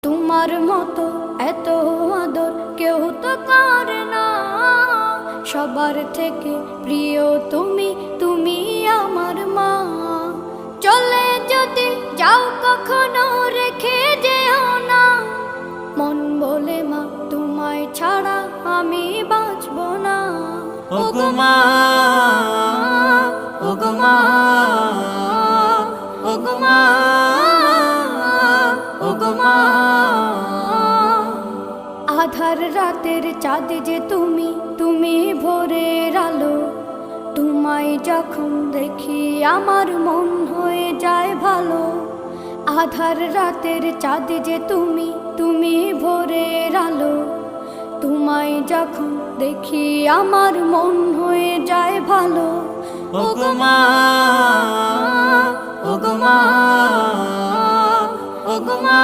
তোমার মতো এত আদর কেউ তো করে না। সবার থেকে প্রিয় তুমি, তুমি আমার মা। চলে যদি যাও কখনো রেখে যেও না, মন বলে মা তোমায় ছাড়া আমি বাঁচব না। ওগো মা, ওগো মা, ওগো মা, ওগো মা। আধার রাতের চাঁদ যে তুমি, তুমি ভোরের আলো। তোমায় যখন দেখি আমার মন হয়ে যায় ভালো। আধার রাতের চাঁদ যে তুমি, তুমি ভোরের আলো। তোমায় যখন দেখি আমার মন হয়ে যায় ভালো। ওগো মা, ওগো মা, ওগো মা।